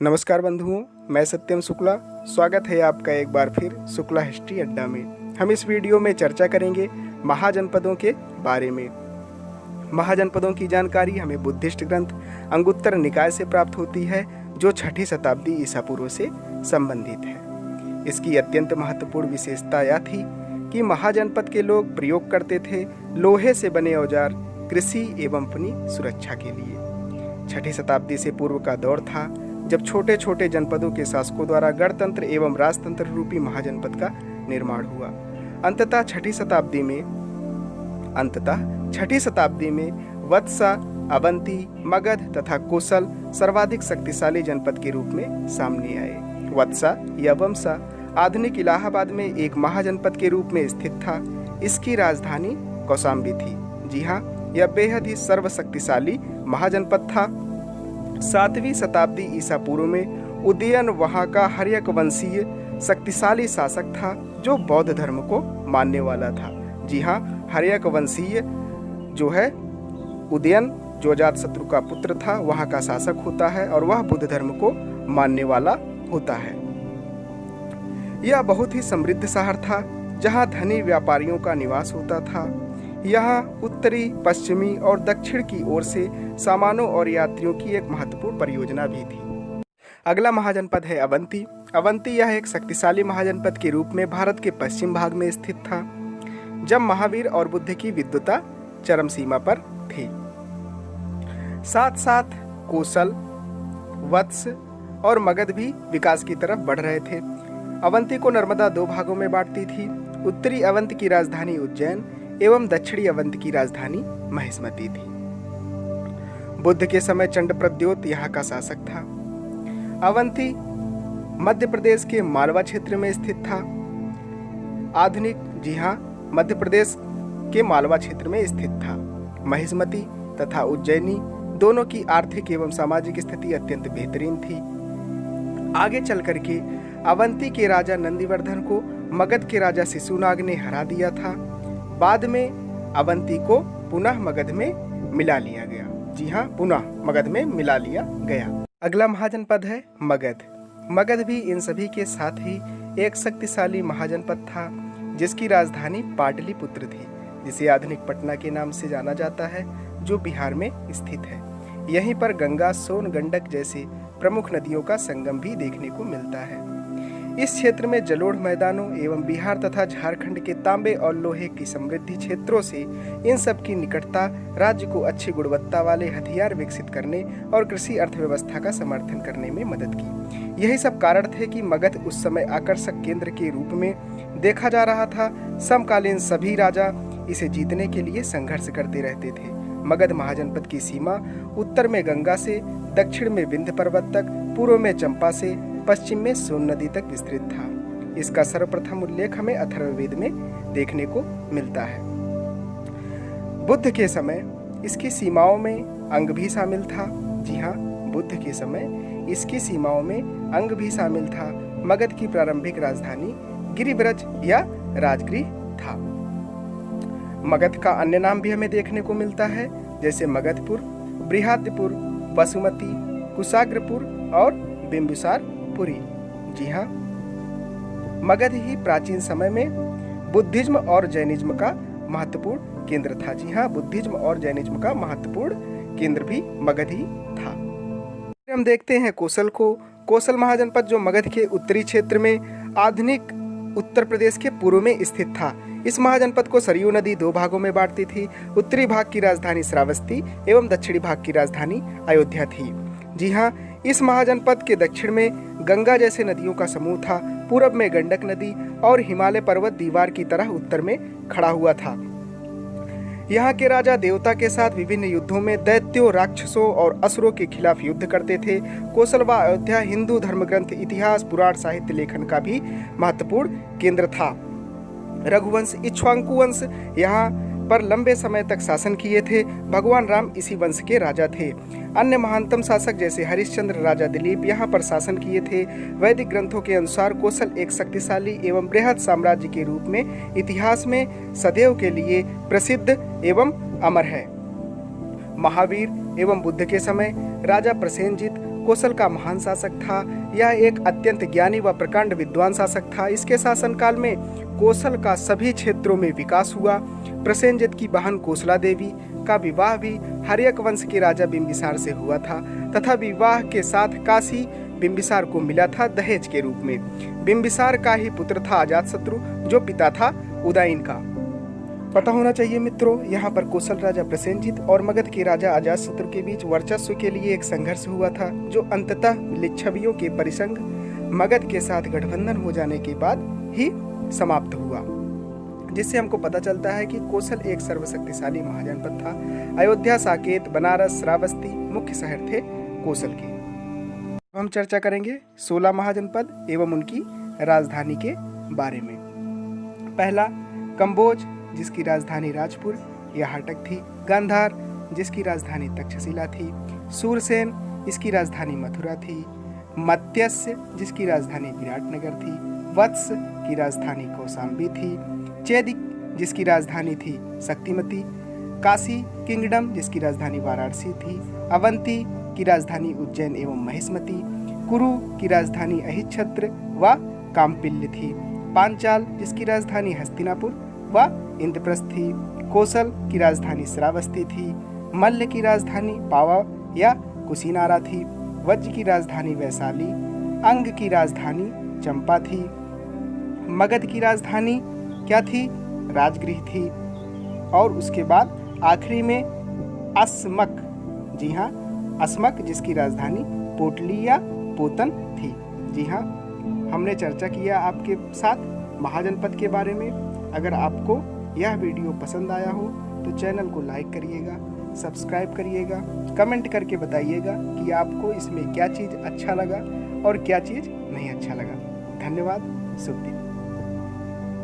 नमस्कार बंधुओं, मैं सत्यम शुक्ला। स्वागत है आपका एक बार फिर शुक्ला हिस्ट्री अड्डा में। हम इस वीडियो में चर्चा करेंगे महाजनपदों के बारे में। महाजनपदों की जानकारी हमें बुद्धिस्ट ग्रंथ अंगुत्तर निकाय से प्राप्त होती है, जो 6ठी शताब्दी ईसा पूर्व से संबंधित है। इसकी अत्यंत महत्वपूर्ण विशेषता यह थी कि महाजनपद के लोग प्रयोग करते थे लोहे से बने औजार कृषि एवं अपनी सुरक्षा के लिए। 6ठी शताब्दी से पूर्व का दौर था जब छोटे छोटे जनपदों के शासकों द्वारा गणतंत्र एवं राजतंत्र रूपी महाजनपद का निर्माण हुआ। अंततः छठी शताब्दी में वत्सा, अवंती, मगध तथा कोसल सर्वाधिक शक्तिशाली जनपद के रूप में सामने आए। वत्सा या वंसा आधुनिक इलाहाबाद में एक महाजनपद के रूप में स्थित था। इसकी राजधानी कौशाम्बी थी। जी हाँ, यह बेहद ही सर्वशक्तिशाली महाजनपद था। 7वीं शताब्दी ईसा पूर्व में उदयन वहां का हर्यक वंशीय शक्तिशाली शासक था, जो बौद्ध धर्म को मानने वाला था। जी हाँ, हर्यक वंशीय जो है उदयन, जो अजातशत्रु का पुत्र था, वहां का शासक होता है और वह बुद्ध धर्म को मानने वाला होता है। यह बहुत ही समृद्ध शहर था, जहां धनी व्यापारियों का निवास होता था। यहाँ उत्तरी, पश्चिमी और दक्षिण की ओर से सामानों और यात्रियों की एक महत्वपूर्ण परियोजना भी थी। अगला महाजनपद है अवंती। अवंती यह एक शक्तिशाली महाजनपद के रूप में भारत के पश्चिम भाग में स्थित था, जब महावीर और बुद्ध की विद्वता चरम सीमा पर थी। साथ साथ कोसल, वत्स और मगध भी विकास की तरफ बढ़ रहे थे। अवंती को नर्मदा 2 भागों में बांटती थी। उत्तरी अवंत की राजधानी उज्जैन एवं दक्षिणी अवंत की राजधानी महिष्मती थी। बुद्ध के समय चंडप्रद्योत यहाँ का शासक था। अवंती मध्य प्रदेश के मालवा क्षेत्र में स्थित था। मध्य प्रदेश के मालवा क्षेत्र में स्थित था। महिष्मती तथा उज्जैनी दोनों की आर्थिक एवं सामाजिक स्थिति अत्यंत बेहतरीन थी। आगे चल करके अवंती के राजा नंदीवर्धन को मगध के राजा शिशुनाग ने हरा दिया था। बाद में अवंती को पुनः मगध में मिला लिया गया। जी हाँ, पुनः मगध में मिला लिया गया। अगला महाजनपद है मगध। मगध भी इन सभी के साथ ही एक शक्तिशाली महाजनपद था, जिसकी राजधानी पाटलिपुत्र थी, जिसे आधुनिक पटना के नाम से जाना जाता है, जो बिहार में स्थित है। यहीं पर गंगा, सोन, गंडक जैसे प्रमुख नदियों का संगम भी देखने को मिलता है। इस क्षेत्र में जलोढ़ मैदानों एवं बिहार तथा झारखंड के तांबे और लोहे की समृद्धि क्षेत्रों से इन सब की निकटता राज्य को अच्छी गुणवत्ता वाले हथियार विकसित करने और कृषि अर्थव्यवस्था का समर्थन करने में मदद की। यही सब कारण थे कि मगध उस समय आकर्षक केंद्र के रूप में देखा जा रहा था। समकालीन सभी राजा इसे जीतने के लिए संघर्ष करते रहते थे। मगध महाजनपद की सीमा उत्तर में गंगा से, दक्षिण में विंध्य पर्वत तक, पूर्व में चंपा से, पश्चिम में सोन नदी तक विस्तृत था। इसका सर्वप्रथम उल्लेख हमें अथर्ववेद में देखने को मिलता है। बुद्ध के समय इसकी सीमाओं में अंग भी शामिल था। जी हाँ, बुद्ध के समय इसकी सीमाओं में अंग भी शामिल था। मगध की प्रारंभिक राजधानी गिरिव्रज या राजगृह था। मगध का अन्य नाम भी हमें देखने को मिलता है, जैसे मगधपुर, बृहदपुर, वसुमती, कुशाग्रपुर और बिंबिसारपुरी। जी हाँ, मगध ही प्राचीन समय में बुद्धिज्म और जैनिज्म का महत्वपूर्ण केंद्र था। जी हाँ, बुद्धिज्म और जैनिज्म का महत्वपूर्ण केंद्र भी मगध ही था। फिर हम देखते हैं कोसल को। कोसल महाजनपद जो मगध के उत्तरी क्षेत्र में आधुनिक उत्तर प्रदेश के पूर्व में स्थित था। इस महाजनपद को सरयू नदी 2 भागों में बांटती थी। उत्तरी भाग की राजधानी श्रावस्ती एवं दक्षिणी भाग की राजधानी अयोध्या थी। जी हाँ, इस महाजनपद के दक्षिण में गंगा जैसे नदियों का समूह था। पूरब में गंडक नदी और हिमालय पर्वत दीवार की तरह उत्तर में खड़ा हुआ था। यहाँ के राजा देवता के साथ विभिन्न युद्धों में दैत्यों, राक्षसों और असुरों के खिलाफ युद्ध करते थे। कोसल व अयोध्या हिंदू धर्म ग्रंथ, इतिहास, पुराण, साहित्य लेखन का भी महत्वपूर्ण केंद्र था। रघुवंश, इक्ष्वाकु वंश यहाँ पर लंबे समय तक शासन किए थे। भगवान राम इसी वंश के राजा थे। अन्य महानतम शासक जैसे हरिश्चंद्र, राजा दिलीप यहाँ पर शासन किए थे। वैदिक ग्रंथों के अनुसार कोसल एक शक्तिशाली एवं बृहद साम्राज्य के रूप में इतिहास में सदैव के लिए प्रसिद्ध एवं अमर है। महावीर एवं बुद्ध के समय राजा प्रसेनजित कौशल का महान शासक था। यह एक अत्यंत ज्ञानी व प्रकांड विद्वान शासक था। इसके शासनकाल में कौशल का सभी क्षेत्रों में विकास हुआ। प्रसेनजित की बहन कौशला देवी का विवाह भी हर्यक वंश के राजा बिंबिसार से हुआ था तथा विवाह के साथ काशी बिंबिसार को मिला था दहेज के रूप में। बिंबिसार का ही पुत्र था अजातशत्रु, जो पिता था उदयन का। पता होना चाहिए मित्रों, यहाँ पर कौशल राजा प्रसेनजित और मगध के राजा अजातशत्रु के बीच वर्चस्व के लिए एक संघर्ष हुआ था, जो अंततः लिच्छवियों के परिसंग मगध के साथ गठबंधन हो जाने के बाद ही समाप्त हुआ, जिससे हमको पता चलता है कि कौशल एक सर्वशक्तिशाली महाजनपद था। अयोध्या, साकेत, बनारस, श्रावस्ती मुख्य शहर थे कौशल के। हम चर्चा करेंगे 16 महाजनपद एवं उनकी राजधानी के बारे में। पहला, कंबोज, जिसकी राजधानी राजपुर या हाटक थी। गांधार, जिसकी राजधानी तक्षशिला थी। सूरसेन, इसकी राजधानी मथुरा थी। मत्स्य, जिसकी राजधानी विराटनगर थी। वत्स की राजधानी कौशाम्बी थी। चेदिक, जिसकी राजधानी थी शक्तिमती। काशी किंगडम, जिसकी राजधानी वाराणसी थी। अवंती की राजधानी उज्जैन एवं महिष्मती। कुरु की राजधानी अहिच्छत्र व काम्पिल्य थी। पांचाल, जिसकी राजधानी हस्तिनापुर व इंद्रप्रस्थ थी। कौशल की राजधानी श्रावस्ती थी। मल्ल की राजधानी पावा या कुशीनारा थी। वज्र की राजधानी वैशाली। अंग की राजधानी चंपा थी। मगध की राजधानी क्या थी? राजगृह थी। और उसके बाद आखिरी में अस्मक, जी हाँ अस्मक, जिसकी राजधानी पोटली या पोतन थी। जी हाँ, हमने चर्चा किया आपके साथ महाजनपद के बारे में। अगर आपको यह वीडियो पसंद आया हो तो चैनल को लाइक करिएगा, सब्सक्राइब करिएगा, कमेंट करके बताइएगा कि आपको इसमें क्या चीज़ अच्छा लगा और क्या चीज़ नहीं अच्छा लगा। धन्यवाद। शुभ दिन।